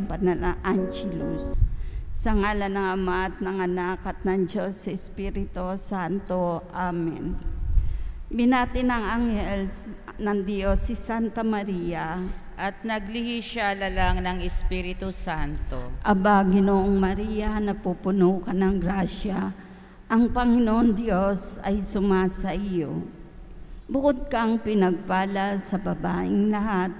Banal na Angelus. Sa ngalan ng Ama at ng Anak at ng Diyos sa Espiritu Santo. Amen. Binati ng anghel ng Diyos si Santa Maria. At naglihi siya lalang ng Espiritu Santo. Aba, Ginoong Maria, napupuno ka ng grasya. Ang Panginoon Diyos ay sumasa iyo. Bukod kang pinagpala sa babaeng lahat,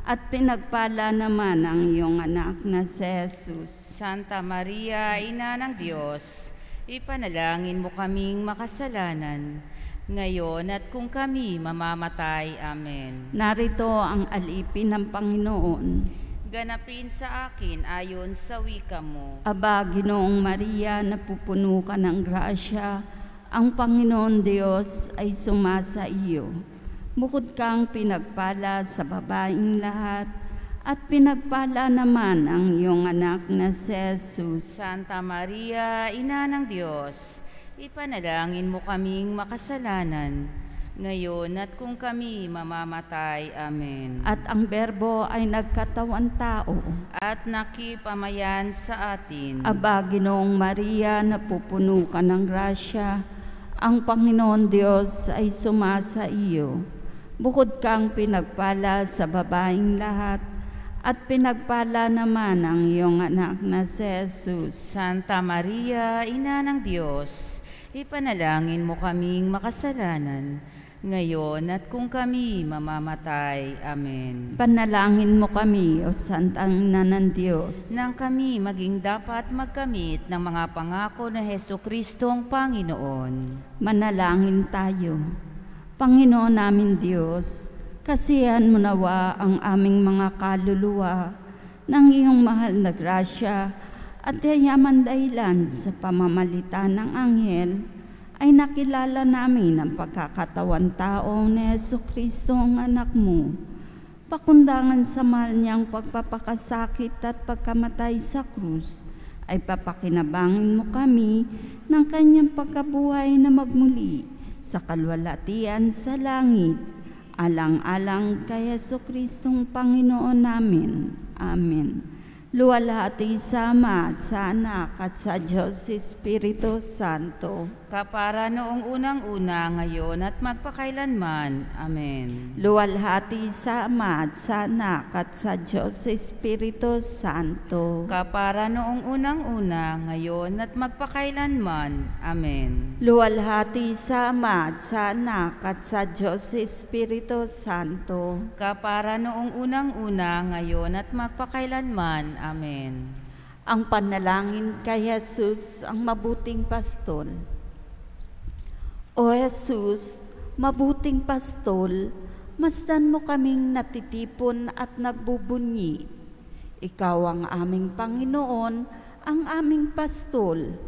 at pinagpala naman ang iyong anak na si Jesus. Santa Maria, Ina ng Diyos, ipanalangin mo kaming makasalanan, ngayon at kung kami mamamatay. Amen. Narito ang alipin ng Panginoon. Ganapin sa akin ayon sa wika mo. Aba, Ginoong Maria, napupuno ka ng grasya, ang Panginoon Diyos ay sumasa iyo. Bukod kang pinagpala sa babaeng lahat, at pinagpala naman ang iyong anak na si Jesus. Santa Maria, Ina ng Diyos, ipanalangin mo kaming makasalanan, ngayon at kung kami mamamatay. Amen. At ang Berbo ay nagkatawan tao. At nakipamayan sa atin. Aba, Ginoong Maria, napupuno ka ng grasya, ang Panginoon Diyos ay sumasa iyo. Bukod kang pinagpala sa babaeng lahat, at pinagpala naman ang iyong anak na si Jesus. Santa Maria, Ina ng Diyos, ipanalangin mo kaming makasalanan, ngayon at kung kami mamamatay. Amen. Panalangin mo kami, O Santang Ina ng Diyos, nang kami maging dapat magkamit ng mga pangako na Jesucristong Panginoon. Manalangin tayo. Panginoon namin Diyos, kasihan mo nawa ang aming mga kaluluwa ng iyong mahal na grasya at yayaman dahilan sa pamamalitan ng anghel ay nakilala namin ang pagkakatawan tao ni Jesucristo ang anak mo. Pakundangan sa mahal niyang pagpapakasakit at pagkamatay sa krus ay papakinabangin mo kami ng kanyang pagkabuhay na magmuli sa kalwalatian sa langit, alang-alang kay Jesucristong Panginoon namin. Amen. Luwalhati sa Ama at sa Anak at sa Diyos Espiritu Santo. Kapara noong unang-una, ngayon at magpakailanman. Amen. Luwalhati sa Ama at sa Anak at sa Diyos Espiritu Santo. Kapara noong unang-una, ngayon at magpakailanman. Amen. Luwalhati sa Ama at sa Anak at sa Diyos Espiritu Santo. Kapara noong unang-una, ngayon at magpakailanman. Amen. Ang panalangin kay Jesus, ang mabuting pastol. O Jesus, mabuting pastol, masdan mo kaming natitipon at nagbubunyi. Ikaw ang aming Panginoon, ang aming pastol.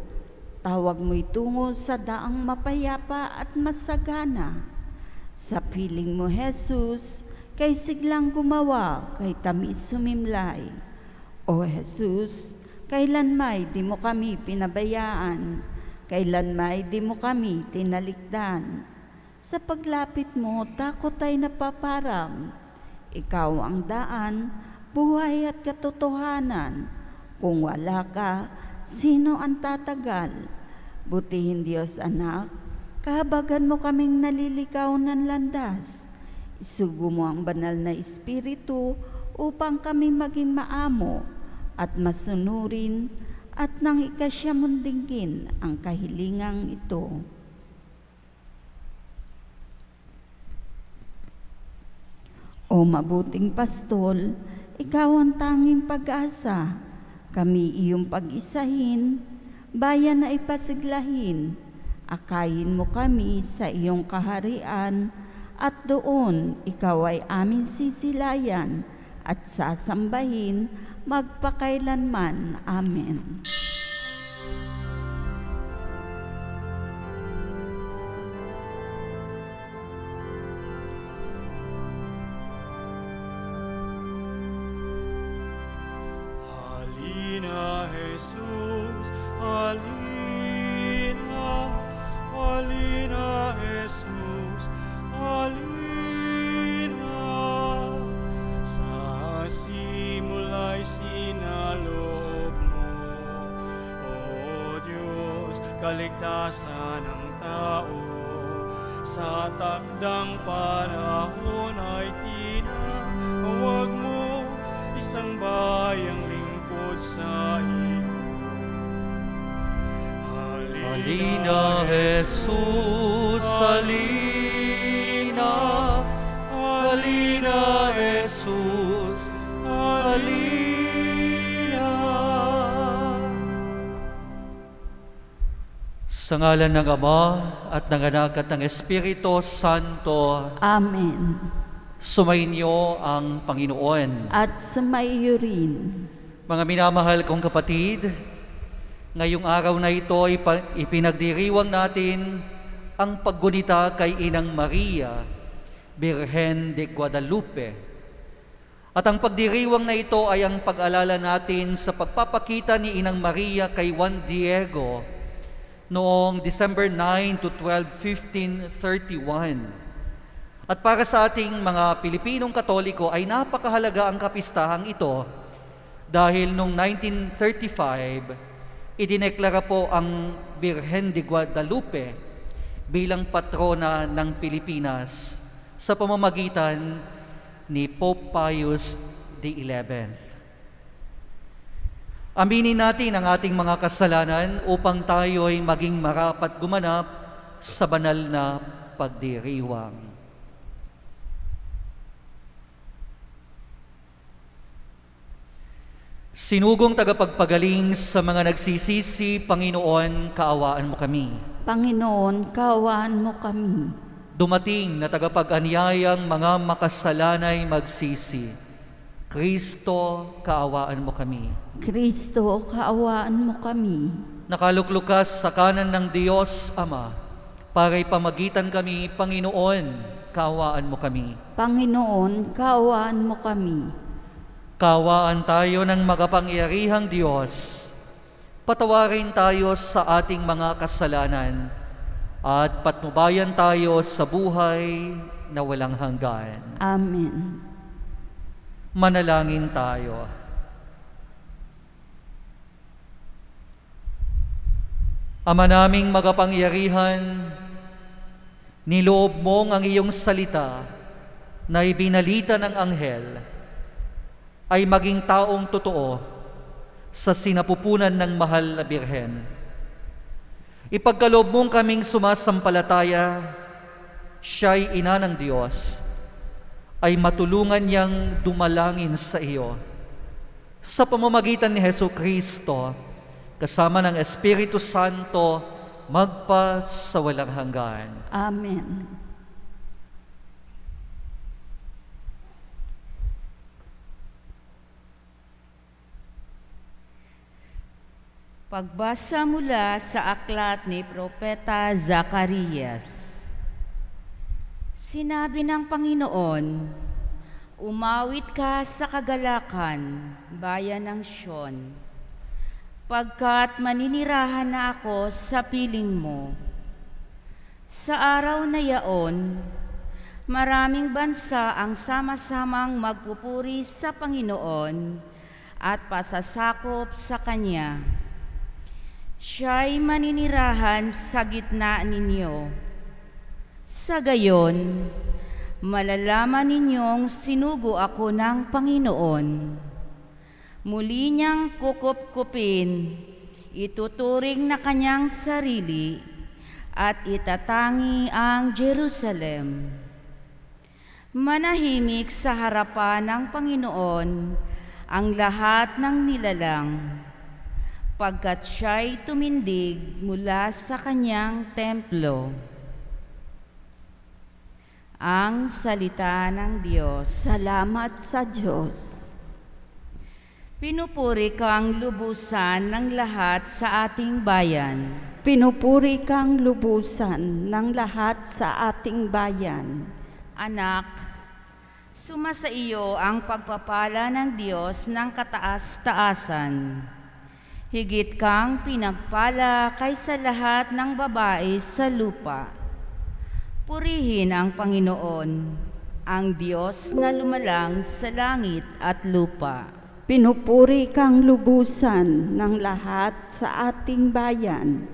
Tawag mo'y tungo sa daang mapayapa at masagana. Sa piling mo, Jesus, kay siglang gumawa, kay tamis sumimlay. O Jesus, kailanmay di mo kami pinabayaan, kailanmay di mo kami tinalikdan. Sa paglapit mo, takot ay napaparang. Ikaw ang daan, buhay at katotohanan. Kung wala ka, sino ang tatagal? Butihin Diyos anak, kahabagan mo kaming nalilikaw ng landas. Isugo mo ang banal na Espiritu upang kami maging maamo at masunurin at nang ikasya mong dinggin ang kahilingang ito. O mabuting pastol, ikaw ang tanging pag-asa. Kami iyong pag-isahin, bayan na ipasiglahin. Akayin mo kami sa iyong kaharian, at doon ikaw ay aming sisilayan at sasambahin magpakailanman. Amen. Halina, Jesus, halina, halina, Jesus, halina. Sa simula'y sinabi kaligtasan ng tao. Sa takdang panahon ay tinawag mo isang bayang lingkod sa iyo. Halina, Jesus, halina. Halina, Jesus, halina. Sa ngalan ng Ama at ng Anak at ng Espiritu Santo. Amen. Sumainyo ang Panginoon. At sumaiyo rin. Mga minamahal kong kapatid, ngayong araw na ito ipinagdiriwang natin ang paggunita kay Inang Maria, Birhen de Guadalupe. At ang pagdiriwang na ito ay ang pag-alala natin sa pagpapakita ni Inang Maria kay Juan Diego noong December 9 to 12, 1531. At para sa ating mga Pilipinong Katoliko ay napakahalaga ang kapistahang ito dahil noong 1935, idineklara po ang Birhen de Guadalupe bilang patrona ng Pilipinas sa pamamagitan ni Pope Pius XI. Aminin natin ang ating mga kasalanan upang tayo'y maging marapat gumanap sa banal na pagdiriwang. Sinugong tagapagpagaling sa mga nagsisisi, Panginoon, kaawaan mo kami. Panginoon, kaawaan mo kami. Dumating na tagapag-anyayang mga makasalanay magsisi. Kristo, kaawaan mo kami. Kristo, kaawaan mo kami. Nakaluklukas sa kanan ng Diyos Ama, para ipamagitan kami, Panginoon, kaawaan mo kami. Panginoon, kaawaan mo kami. Kaawaan tayo ng magapangyarihang Diyos. Patawarin tayo sa ating mga kasalanan at patnubayan tayo sa buhay na walang hanggan. Amen. Manalangin tayo. Ama naming magapangyarihan, niloob mong ang iyong salita na ibinalita ng anghel ay maging taong totoo sa sinapupunan ng mahal na Birhen. Ipagkaloob mong kaming sumasampalataya, siya'y ina ng Diyos, ay matulungan niyang dumalangin sa iyo sa pamamagitan ni Jesucristo kasama ng Espiritu Santo magpa sa walang hanggan. Amen. Pagbasa mula sa aklat ni Propeta Zacarias. Sinabi ng Panginoon, umawit ka sa kagalakan, bayan ng Sion, pagkat maninirahan na ako sa piling mo. Sa araw na yaon, maraming bansa ang sama-samang magpupuri sa Panginoon at pasasakop sa Kanya. Siya'y maninirahan sa gitna ninyo. Sa gayon, malalaman ninyong sinugo ako ng Panginoon. Muli niyang kukup-kupin, ituturing na kanyang sarili at itatangi ang Jerusalem. Manahimik sa harapan ng Panginoon ang lahat ng nilalang, pagkat siya'y tumindig mula sa kanyang templo. Ang salita ng Diyos. Salamat sa Diyos. Pinupuri kang lubusan ng lahat sa ating bayan. Pinupuri kang lubusan ng lahat sa ating bayan. Anak, sumasa iyo ang pagpapala ng Diyos ng kataas-taasan. Higit kang pinagpala kaysa lahat ng babae sa lupa. Purihin ang Panginoon, ang Diyos na lumalang sa langit at lupa. Pinupuri kang lubusan ng lahat sa ating bayan.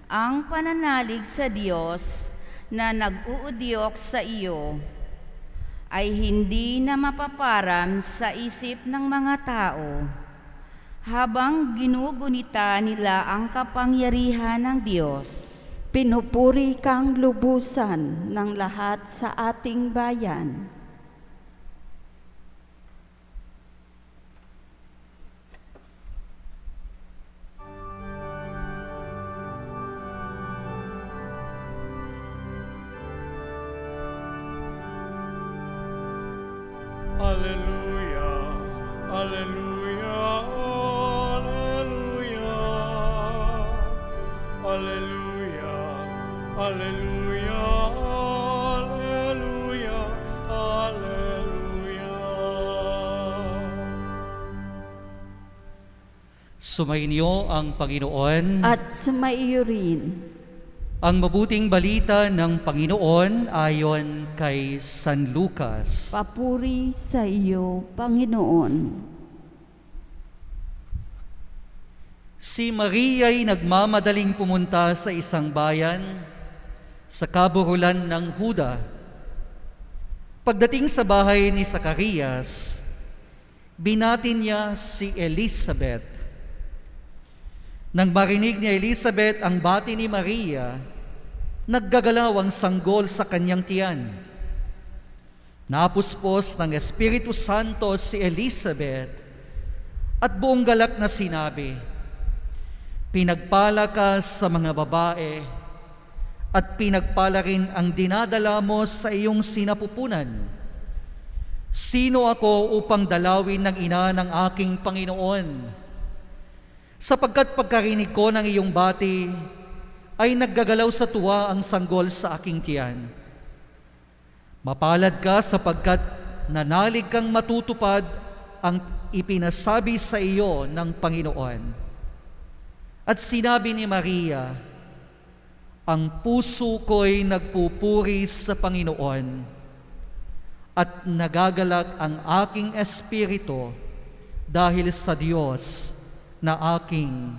ang pananalig sa Diyos na nag-uudyok sa iyo ay hindi na mapaparam sa isip ng mga tao habang ginugunita nila ang kapangyarihan ng Diyos. Pinupuri kang lubusan ng lahat sa ating bayan. Alleluia, alleluia, alleluia, alleluia, alleluia, alleluia, alleluia. Sumainyo ang Panginoon. At sumaiyo rin. Ang mabuting balita ng Panginoon ayon kay San Lucas. Papuri sa iyo, Panginoon. Si Maria ay nagmamadaling pumunta sa isang bayan sa kaburulan ng Huda. Pagdating sa bahay ni Zacarias, binatin niya si Elizabeth. Nang marinig ni Elizabeth ang bati ni Maria, naggagalaw ang sanggol sa kanyang tiyan. Napuspos ng Espiritu Santo si Elizabeth at buong galak na sinabi, "Pinagpala ka sa mga babae at pinagpala rin ang dinadala mo sa iyong sinapupunan. Sino ako upang dalawin ng ina ng aking Panginoon? Sapagkat pagkarinig ko ng iyong bati, ay naggagalaw sa tuwa ang sanggol sa aking tiyan. Mapalad ka sapagkat nanalig kang matutupad ang ipinasabi sa iyo ng Panginoon." At sinabi ni Maria, "Ang puso ko'y nagpupuri sa Panginoon at nagagalak ang aking espiritu dahil sa Diyos na aking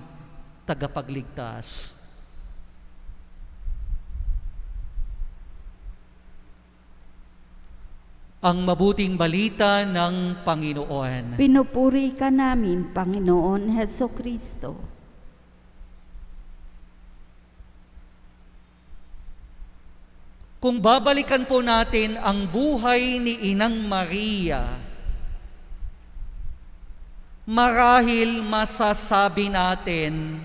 tagapagligtas." Ang mabuting balita ng Panginoon. Pinupuri ka namin, Panginoon Hesukristo. Kung babalikan po natin ang buhay ni Inang Maria, marahil masasabi natin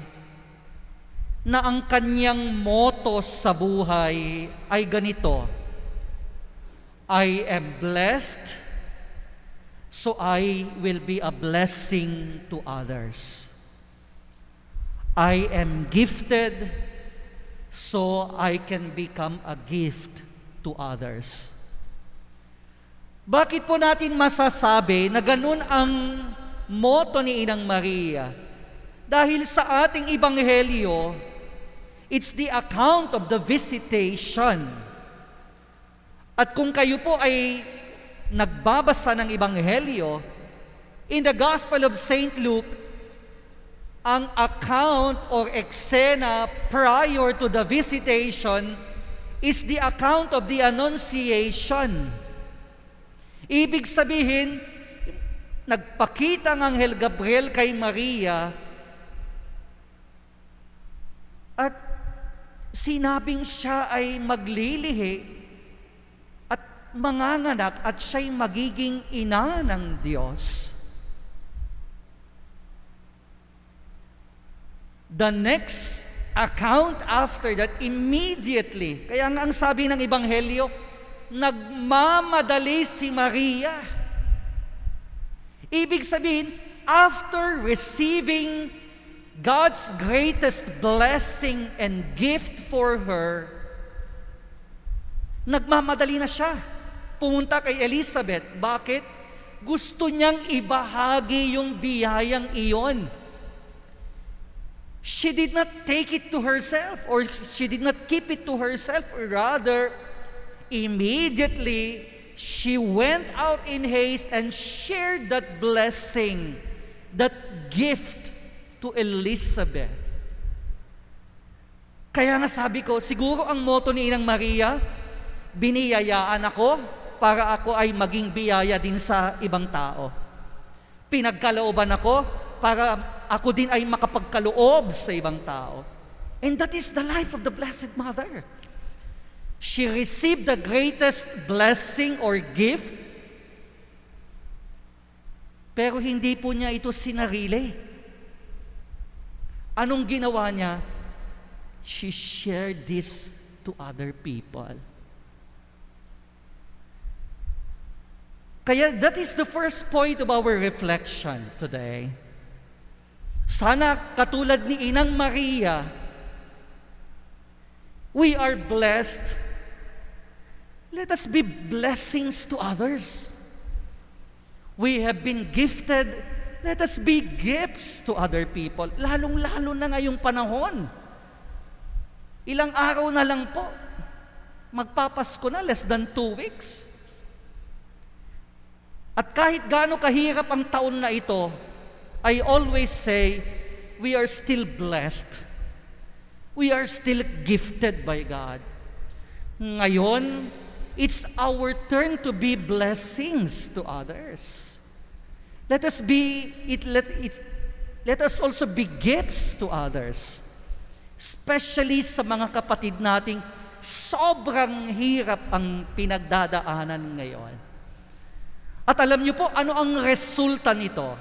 na ang kanyang motto sa buhay ay ganito: I am blessed, so I will be a blessing to others. I am gifted, so I can become a gift to others. Bakit po natin masasabi na ganun ang motto ni Inang Maria? Dahil sa ating Ebanghelyo, it's the account of the visitation. At kung kayo po ay nagbabasa ng Ebanghelyo, in the Gospel of St. Luke, ang account or eksena prior to the visitation is the account of the Annunciation. Ibig sabihin, nagpakita ang Anghel Gabriel kay Maria at sinabing siya ay maglilihi at manganganak at siya'y magiging ina ng Diyos. The next account after that, immediately, kaya nga ang sabi ng Ebanghelyo, nagmamadali si Maria. Ibig sabihin, after receiving God's greatest blessing and gift for her, nagmamadali na siya. Pumunta kay Elizabeth. Bakit? Gusto niyang ibahagi yung biyayang iyon. She did not take it to herself, or she did not keep it to herself. Rather, immediately, she went out in haste and shared that blessing, that gift to Elizabeth. Kaya nga sabi ko, siguro ang motto ni Inang Maria, biniyayaan ako para ako ay maging biyaya din sa ibang tao. Pinagkalooban ako para ako din ay makapagkaloob sa ibang tao. And that is the life of the Blessed Mother. She received the greatest blessing or gift, pero hindi po niya ito sinarili. Anong ginawa niya? She shared this to other people. Kaya that is the first point of our reflection today. Sana katulad ni Inang Maria, we are blessed. Let us be blessings to others. We have been gifted. Let us be gifts to other people. Lalong-lalo na ngayong panahon. Ilang araw na lang po. Magpapasko na, less than 2 weeks. At kahit gaano kahirap ang taon na ito, I always say, we are still blessed. We are still gifted by God. Ngayon, it's our turn to be blessings to others. Let us also be gifts to others. Especially sa mga kapatid nating sobrang hirap ang pinagdadaanan ngayon. At alam niyo po, ano ang resulta nito?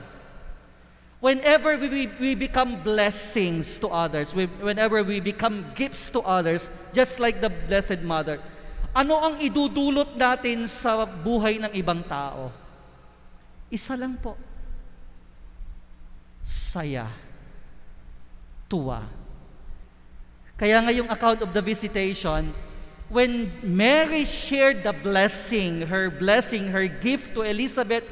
Whenever we become blessings to others, whenever we become gifts to others, just like the Blessed Mother, ano ang idudulot natin sa buhay ng ibang tao? Isa lang po. Saya. Tuwa. Kaya ngayong account of the visitation, when Mary shared the blessing, her gift to Elizabeth,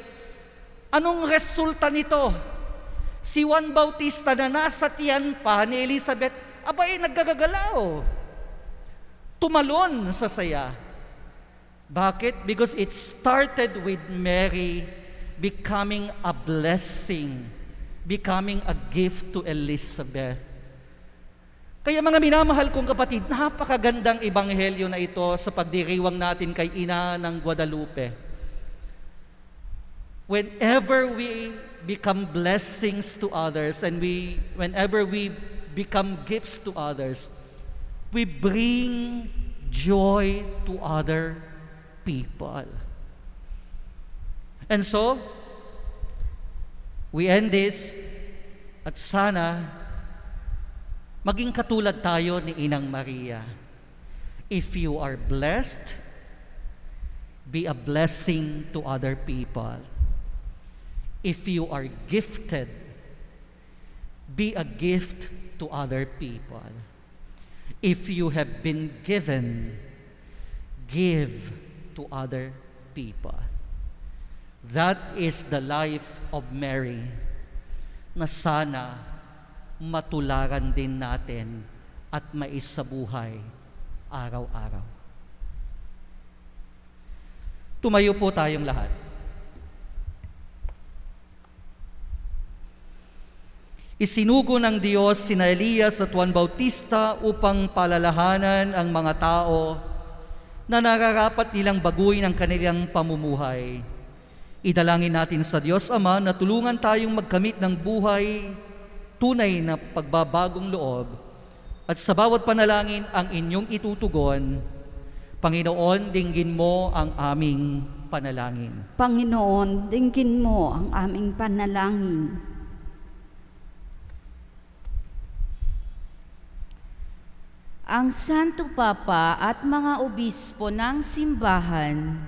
anong resulta nito? Si Juan Bautista na nasa tiyan pa ni Elizabeth, abay naggagagalaw. Tumalon sa saya. Bakit? Because it started with Mary becoming a blessing, becoming a gift to Elizabeth. Kaya mga minamahal kong kapatid, napakagandang ebanghelyo na ito sa pagdiriwang natin kay Ina ng Guadalupe. Whenever we become blessings to others and whenever we become gifts to others, we bring joy to other people. And so, we end this at sana maging katulad tayo ni Inang Maria. If you are blessed, be a blessing to other people. If you are gifted, be a gift to other people. If you have been given, give to other people. That is the life of Mary na sana matularan din natin at maisabuhay araw-araw. Tumayo po tayong lahat. Isinugo ng Diyos sina Elias at Juan Bautista upang palalahanan ang mga tao na nararapat nilang baguhin ang kanilang pamumuhay. Idalangin natin sa Diyos Ama na tulungan tayong magkamit ng buhay, tunay na pagbabagong loob, at sa bawat panalangin ang inyong itutugon, Panginoon, dinggin mo ang aming panalangin. Panginoon, dinggin mo ang aming panalangin. Ang Santo Papa at mga obispo ng simbahan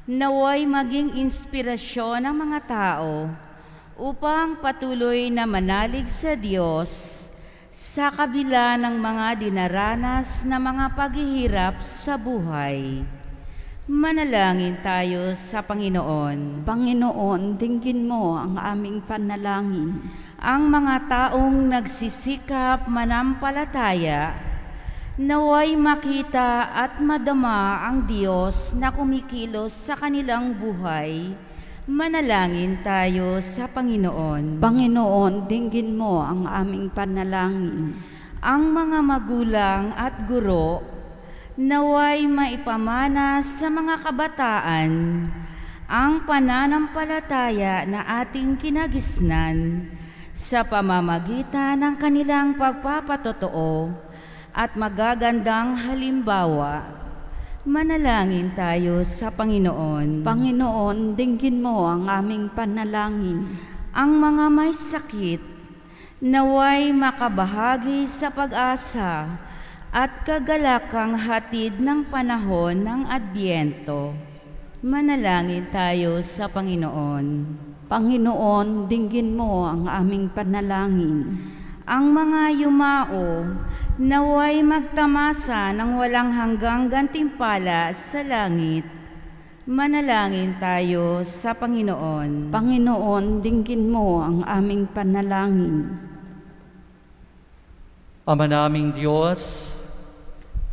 naway maging inspirasyon ng mga tao upang patuloy na manalig sa Diyos sa kabila ng mga dinaranas na mga paghihirap sa buhay. Manalangin tayo sa Panginoon. Panginoon, dinggin mo ang aming panalangin. Ang mga taong nagsisikap manampalataya, naway makita at madama ang Diyos na kumikilos sa kanilang buhay. Manalangin tayo sa Panginoon. Panginoon, dinggin mo ang aming panalangin. ang mga magulang at guro naway maipamana sa mga kabataan ang pananampalataya na ating kinagisnan sa pamamagitan ng kanilang pagpapatotoo at magagandang halimbawa. Manalangin tayo sa Panginoon. Panginoon, dinggin mo ang aming panalangin. Ang mga may sakit naway makabahagi sa pag-asa at kagalakang hatid ng panahon ng Adbyento. Manalangin tayo sa Panginoon. Panginoon, dinggin mo ang aming panalangin. Ang mga yumao naway magtamasa ng walang hanggang gantimpala sa langit. Manalangin tayo sa Panginoon. Panginoon, dinggin mo ang aming panalangin. Ama naming Diyos,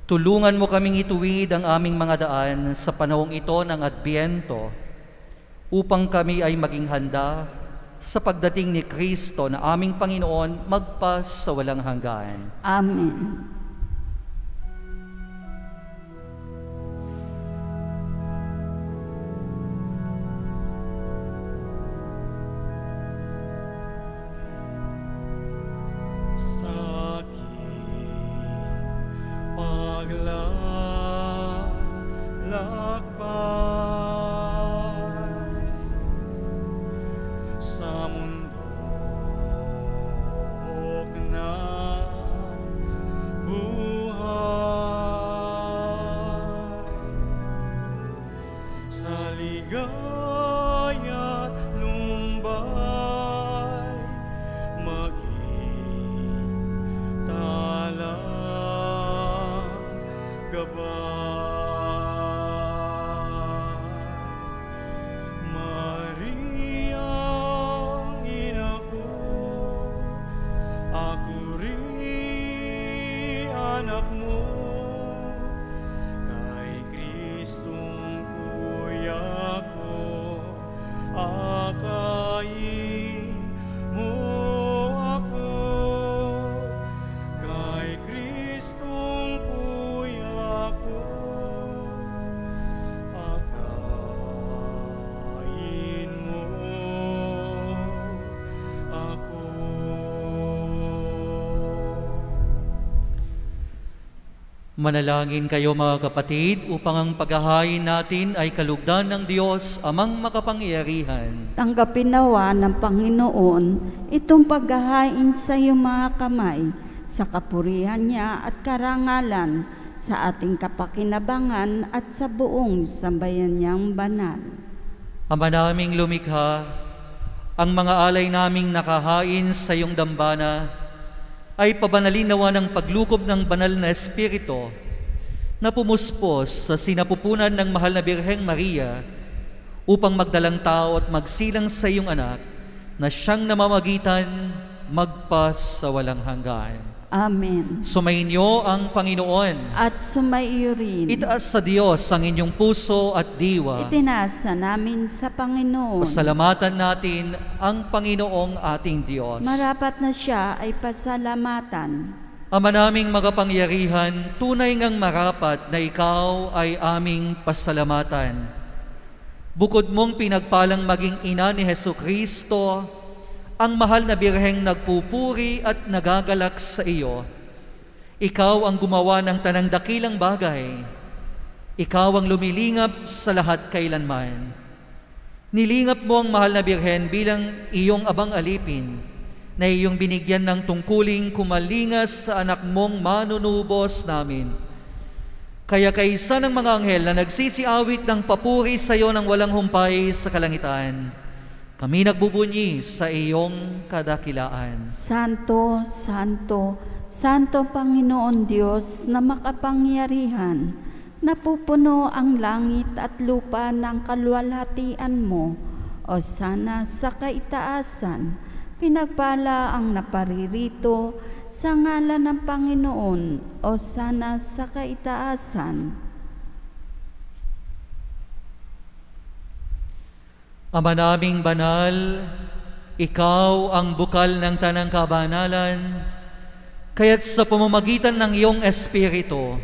tulungan mo kaming ituwid ang aming mga daan sa panahong ito ng Adbyento upang kami ay maging handa sa pagdating ni Kristo na aming Panginoon magpas sa walang hanggan. Amen. Manalangin kayo mga kapatid upang ang paghahain natin ay kalugdan ng Diyos amang makapangyarihan. Tanggapin nawa ng Panginoon itong paghahain sa iyong mga kamay sa kapurihan niya at karangalan sa ating kapakinabangan at sa buong sambayan niyang banal. Ama naming lumikha, ang mga alay naming nakahain sa iyong dambana ay pabanalin nawa ng paglukob ng banal na Espiritu na pumuspos sa sinapupunan ng mahal na Birheng Maria upang magdalang tao at magsilang sa iyong anak na siyang namamagitan magpas sa walang hanggan. Amen. Sumainyo ang Panginoon. At sumaiyo rin. Itaas sa Diyos ang inyong puso at diwa. Itinaasa namin sa Panginoon. Pasalamatan natin ang Panginoong ating Diyos. Marapat na siya ay pasalamatan. Ama naming magapangyarihan, tunay ngang marapat na ikaw ay aming pasalamatan. Bukod mong pinagpalang maging ina ni Hesukristo, ang mahal na Birheng nagpupuri at nagagalak sa iyo. Ikaw ang gumawa ng tanang dakilang bagay. Ikaw ang lumilingap sa lahat kailanman. Nilingap mo ang mahal na Birhen bilang iyong abang alipin, na iyong binigyan ng tungkuling kumalingas sa anak mong manunubos namin. Kaya kaisa ng mga anghel na nagsisiawit ng papuri sa iyo ng walang humpay sa kalangitan, kami nagbubunyi sa iyong kadakilaan. Santo, Santo, Santo Panginoon Diyos na makapangyarihan, napupuno ang langit at lupa ng kaluwalhatian mo. O sana sa kaitaasan, pinagpala ang naparirito sa ngalan ng Panginoon. O sana sa kaitaasan. Ama naming banal, ikaw ang bukal ng tanang kabanalan, Kaya't sa pamamagitan ng iyong Espiritu,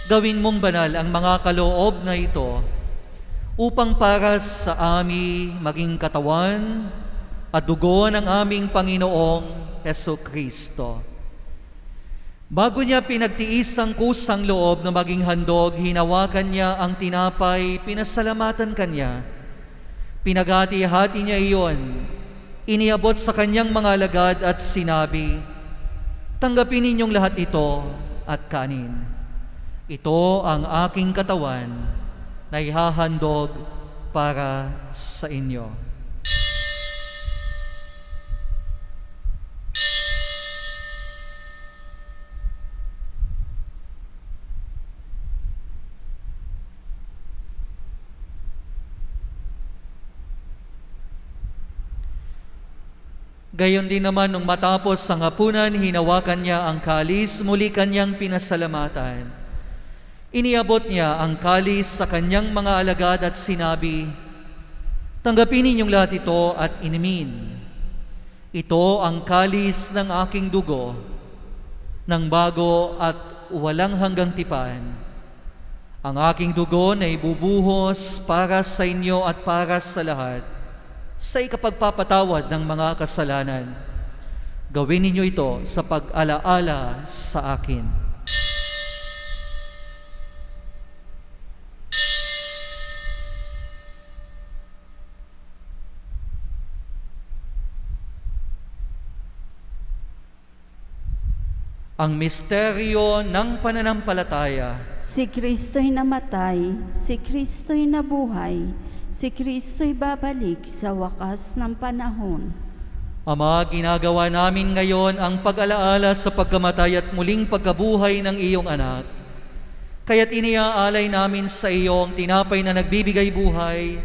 gawin mong banal ang mga kaloob na ito upang para sa amin maging katawan at dugo ng aming Panginoong Hesukristo. Bago niya pinagtiis ang kusang loob na maging handog, hinawakan niya ang tinapay, pinasalamatan kanya. Pinagati-hati niya iyon, iniabot sa kanyang mga alagad at sinabi, "Tanggapin ninyong lahat ito at kanin. Ito ang aking katawan na ihahandog para sa inyo." Gayon din naman nung matapos ang hapunan, hinawakan niya ang kalis, muli kanyang pinasalamatan. Iniabot niya ang kalis sa kanyang mga alagad at sinabi, "Tanggapin ninyong lahat ito at inumin. Ito ang kalis ng aking dugo, ng bago at walang hanggang tipan. Ang aking dugo na ibubuhos para sa inyo at para sa lahat, sa ikapagpapatawad ng mga kasalanan. Gawin ninyo ito sa pag-alaala sa akin." Ang misteryo ng pananampalataya. Si Kristo'y namatay, si Kristo'y nabuhay, si Kristo'y babalik sa wakas ng panahon. Ama, ginagawa namin ngayon ang pag-alaala sa pagkamatay at muling pagkabuhay ng iyong anak. Kaya't iniaalay namin sa iyo ang tinapay na nagbibigay buhay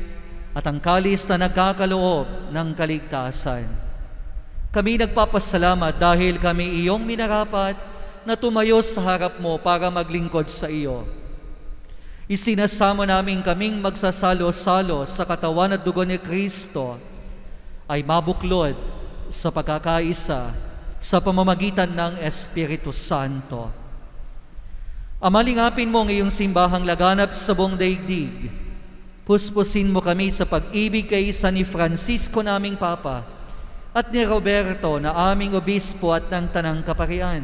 at ang kalis na nagkakaloob ng kaligtasan. Kami nagpapasalamat dahil kami iyong minarapat na tumayo sa harap mo para maglingkod sa iyo. Isinasamo namin kaming magsasalo-salo sa katawan at dugo ni Kristo ay mabuklod sa pagkakaisa sa pamamagitan ng Espiritu Santo. Amalingapin mo ang iyong simbahang laganap sa buong daigdig. Puspusin mo kami sa pag-ibig kay San ni Francisco naming Papa at ni Roberto na aming obispo at ng Tanang Kaparian.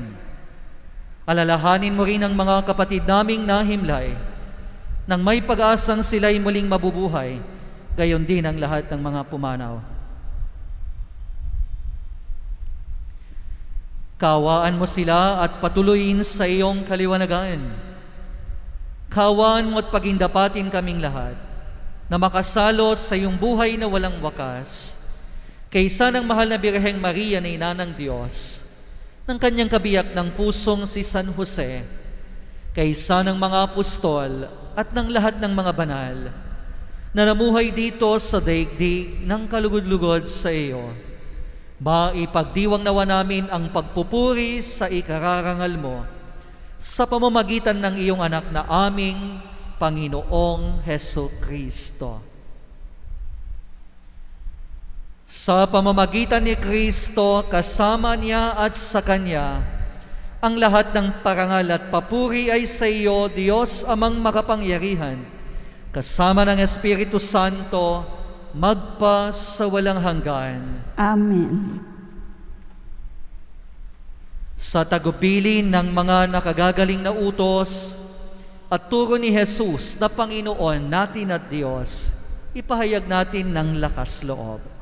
Alalahanin mo rin ang mga kapatid naming nahimlay nang may pag-asang sila'y muling mabubuhay, gayon din ang lahat ng mga pumanaw. Kaawaan mo sila at patuloyin sa iyong kaliwanagan. Kaawaan mo at pagindapatin kaming lahat na makasalo sa iyong buhay na walang wakas, kaysa ng mahal na Birheng Maria na Ina ng Diyos, ng kanyang kabiyak ng pusong si San Jose, kaysa ng mga apostol at ng lahat ng mga banal na namuhay dito sa daigdig ng kalugod-lugod sa iyo. Maipagdiwang nawa namin ang pagpupuri sa ikararangal mo sa pamamagitan ng iyong anak na aming Panginoong Hesukristo. Sa pamamagitan ni Kristo, kasama niya at sa Kanya, ang lahat ng parangal at papuri ay sa iyo, Diyos Amang makapangyarihan, kasama ng Espiritu Santo, magpa sa walang hanggan. Amen. Sa tagubilin ng mga nakagagaling na utos at turo ni Jesus na Panginoon natin at Diyos, ipahayag natin ng lakas loob.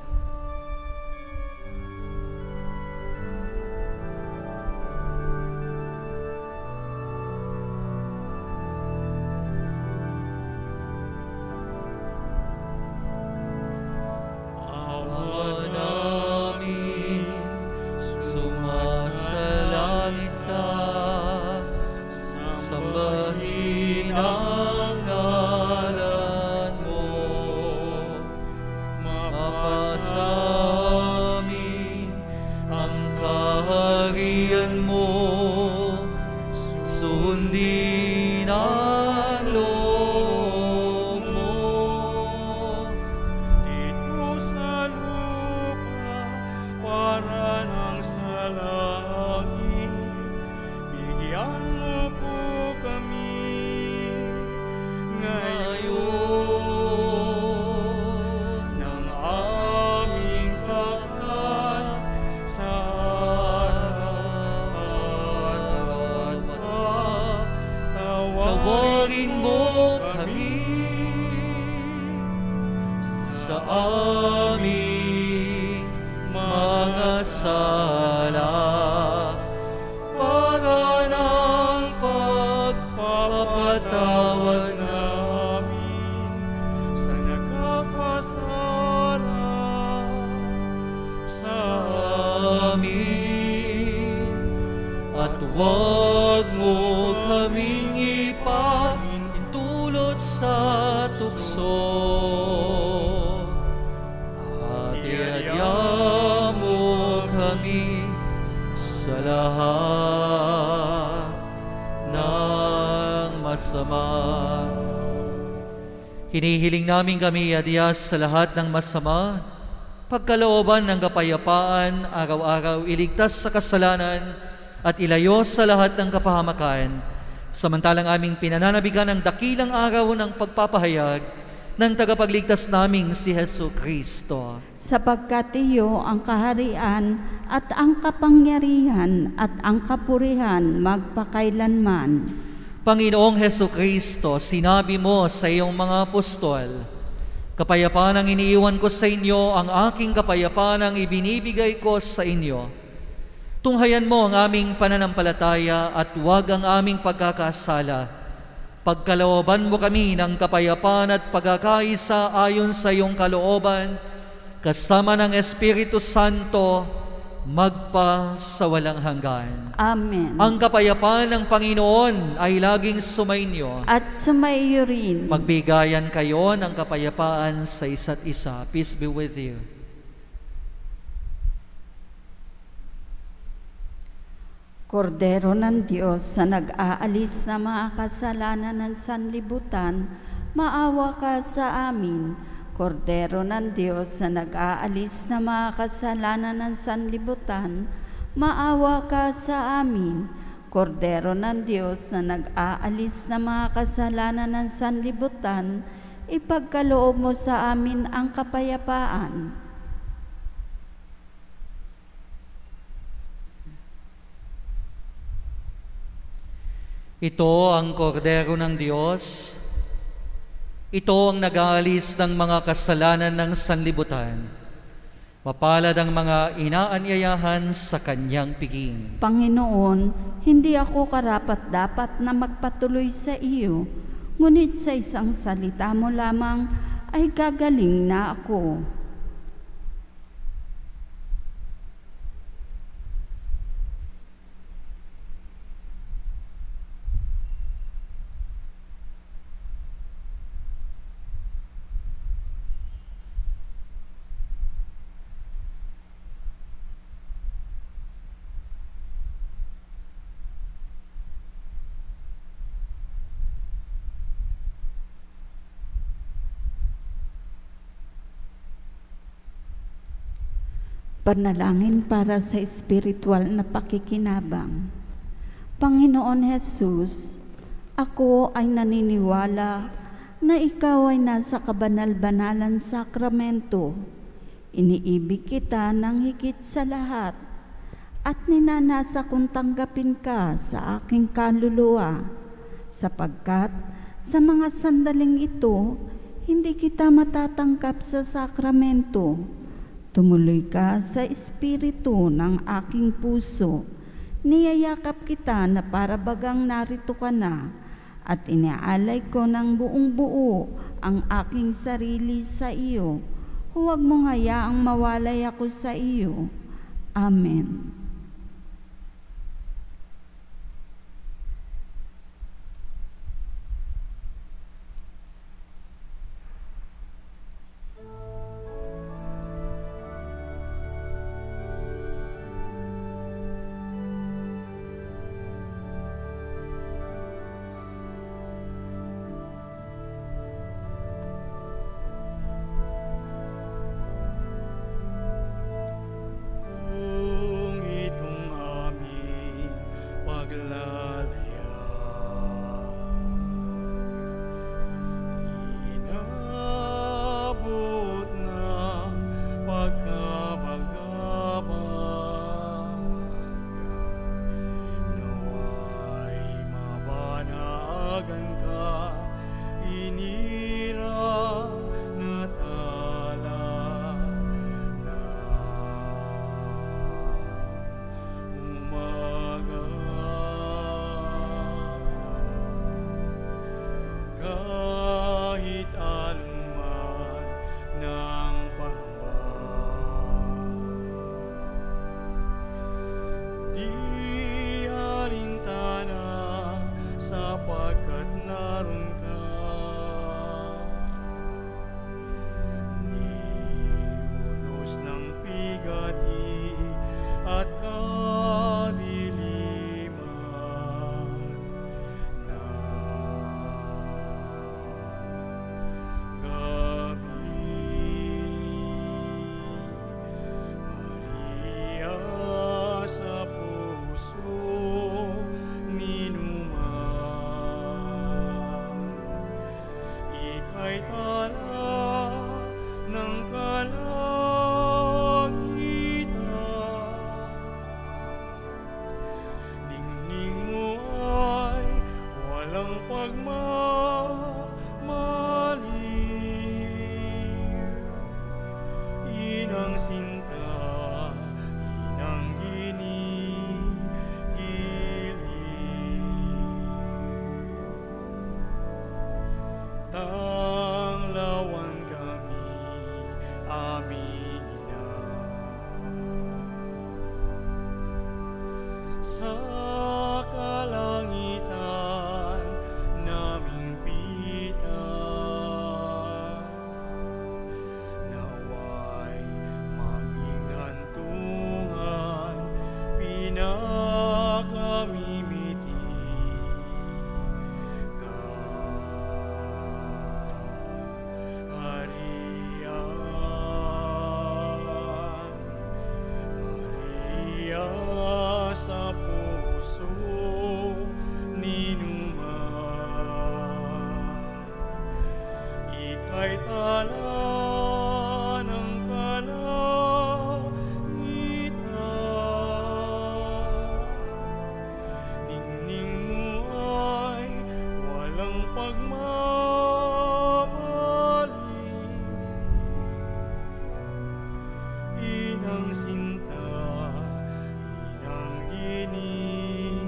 Sambahin ang ngalan mo, sala para ng pagpapatawad namin sa nagkakasala sa amin. At huwag mo kaming ipahintulot sa tukso. At iadya mo kami sa lahat ng masama. Hinihiling namin kami iadya sa lahat ng masama, pagkalooban ng kapayapaan, araw-araw iligtas sa kasalanan at ilayo sa lahat ng kapahamakan, samantalang aming pinananabigan ang dakilang araw ng pagpapahayag ng tagapagligtas naming si Hesu Kristo. Sapagkat iyo ang kaharian at ang kapangyarihan at ang kapurihan magpakailanman. Panginoong Hesu Kristo, sinabi mo sa iyong mga apostol, kapayapaan ang iniiwan ko sa inyo, ang aking kapayapaan ang ibinibigay ko sa inyo. Tunghayan mo ang aming pananampalataya at huwag ang aming pagkakasala. Pagkalooban mo kami ng kapayapaan at pagkakaisa ayon sa iyong kalooban, kasama ng Espiritu Santo, magpa sa walang hanggan. Amen. Ang kapayapaan ng Panginoon ay laging sumainyo. At sumaiyo rin. Magbigayan kayo ng kapayapaan sa isa't isa. Peace be with you. Kordero ng Diyos na nag-aalis na mga kasalanan ng sanlibutan, maawa ka sa amin. Kordero ng Diyos na nag-aalis na mga kasalanan ng sanlibutan, maawa ka sa amin. Kordero ng Diyos na nag-aalis na mga kasalanan ng sanlibutan, ipagkaloob mo sa amin ang kapayapaan. Ito ang kordero ng Diyos. Ito ang nag-aalis ng mga kasalanan ng sanlibutan. Mapalad ang mga inaanyayahan sa kanyang piging. Panginoon, hindi ako karapat-dapat na magpatuloy sa iyo, ngunit sa isang salita mo lamang ay gagaling na ako. Panalangin para sa espiritual na pakikinabang. Panginoon Jesus, ako ay naniniwala na ikaw ay nasa kabanal-banalan sakramento. Iniibig kita ng higit sa lahat at ninanasa kong tanggapin ka sa aking kaluluwa, sapagkat sa mga sandaling ito, hindi kita matatanggap sa sakramento. Tumuloy ka sa espiritu ng aking puso. Niyayakap kita na para bagang narito ka na at iniaalay ko ng buong buo ang aking sarili sa iyo. Huwag mong hayaang mawalay ako sa iyo. Amen. Kung sa kalangitan naming pitan. Naway maging hantungan, pinakamimiti Maria sa puso ninuman, ika'y tala ng kalangitan. Ningning mo ay walang pagmamali, inang sinta, inang ginigiliw.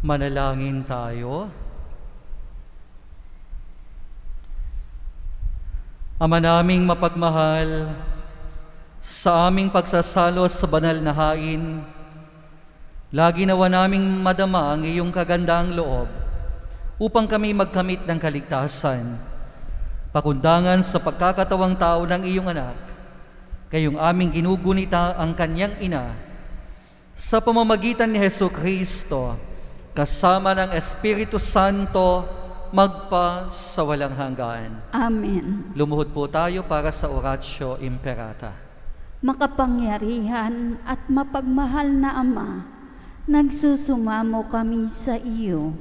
Manalangin tayo. Ama naming mapagmahal, sa aming pagsasalos sa banal na hain, lagi nawa naming madama ang iyong kagandang loob upang kami magkamit ng kaligtasan, pakundangan sa pagkakatawang tao ng iyong anak, kayong aming ginugunita ang kanyang ina, sa pamamagitan ni Jesucristo, kasama ng Espiritu Santo, magpa sa walang hanggan. Amen. Lumuhod po tayo para sa Oratio Imperata. Makapangyarihan at mapagmahal na Ama, nagsusumamo kami sa iyo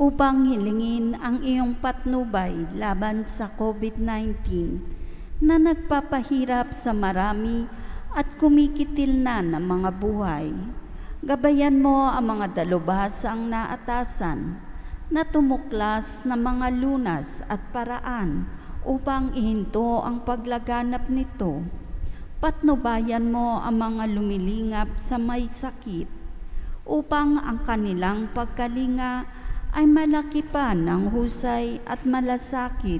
upang hilingin ang iyong patnubay laban sa COVID-19 na nagpapahirap sa marami at kumikitil na ng mga buhay. Gabayan mo ang mga dalubhasang naatasan na tumuklas ng mga lunas at paraan upang ihinto ang paglaganap nito. Patnubayan mo ang mga lumilingap sa may sakit upang ang kanilang pagkalinga ay malaki pa ng husay at malasakit.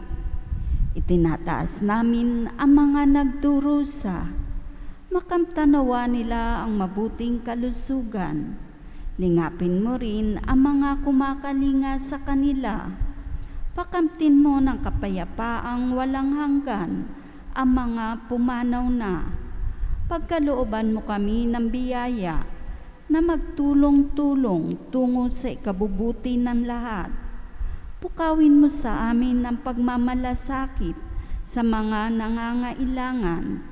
Itinataas namin ang mga nagdurusa. Makamtanawa nila ang mabuting kalusugan. Lingapin mo rin ang mga kumakalinga sa kanila. Pakamtin mo ng kapayapaang walang hanggan ang mga pumanaw na. Pagkalooban mo kami ng biyaya na magtulong-tulong tungo sa ikabubuti ng lahat. Pukawin mo sa amin ang pagmamalasakit sa mga nangangailangan.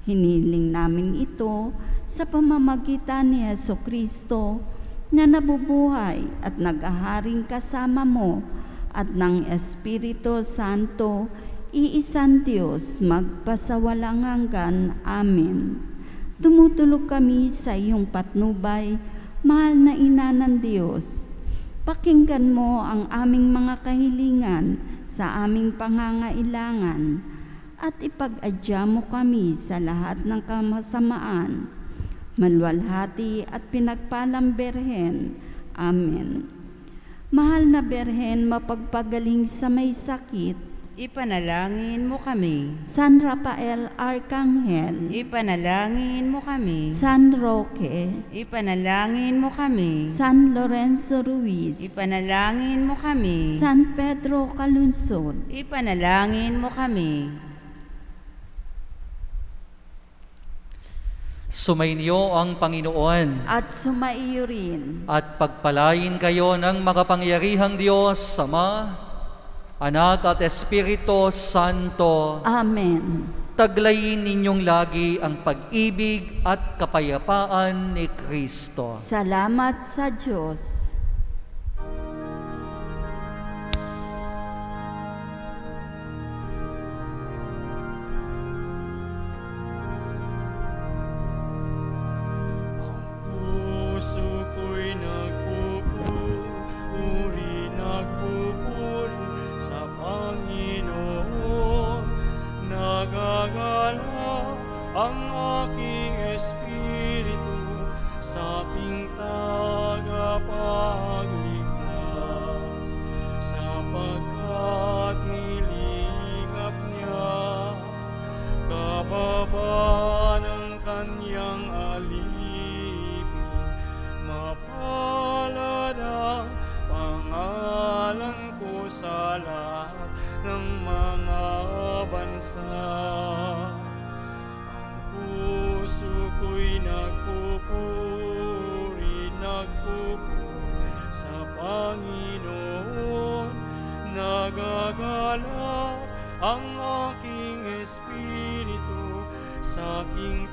Hiniling namin ito sa pamamagitan ni Jesucristo na nabubuhay at nag-aharing kasama mo at ng Espiritu Santo, iisang Diyos, magpasawalang hanggan. Amen. Tumutulog kami sa iyong patnubay, mahal na Ina ng Diyos. Pakinggan mo ang aming mga kahilingan sa aming pangangailangan at ipag-adya mo kami sa lahat ng kamasamaan. Maluwalhati at pinagpalang Berhen. Amen. Mahal na Berhen, mapagpagaling sa may sakit, Ipanalangin mo kami. San Rafael Arcangel, Ipanalangin mo kami. San Roque, Ipanalangin mo kami. San Lorenzo Ruiz, Ipanalangin mo kami. San Pedro Calunsod, Ipanalangin mo kami. Sumainyo ang Panginoon at sumaiyo rin. at pagpalain kayo ng makapangyarihang Diyos, Ama, Anak at Espiritu Santo. Amen. Taglayin ninyong lagi ang pag-ibig at kapayapaan ni Kristo. Salamat sa Diyos. ang aking espiritu sa aking tagapagligtas, sapagkat nilingap niya kababa ng kanyang alipin. Mapalad ang pangalan ko sa lahat ng mga bansa. Ang puso ko'y nagpupuri sa Panginoon. Nagagalak ang aking espiritu sa aking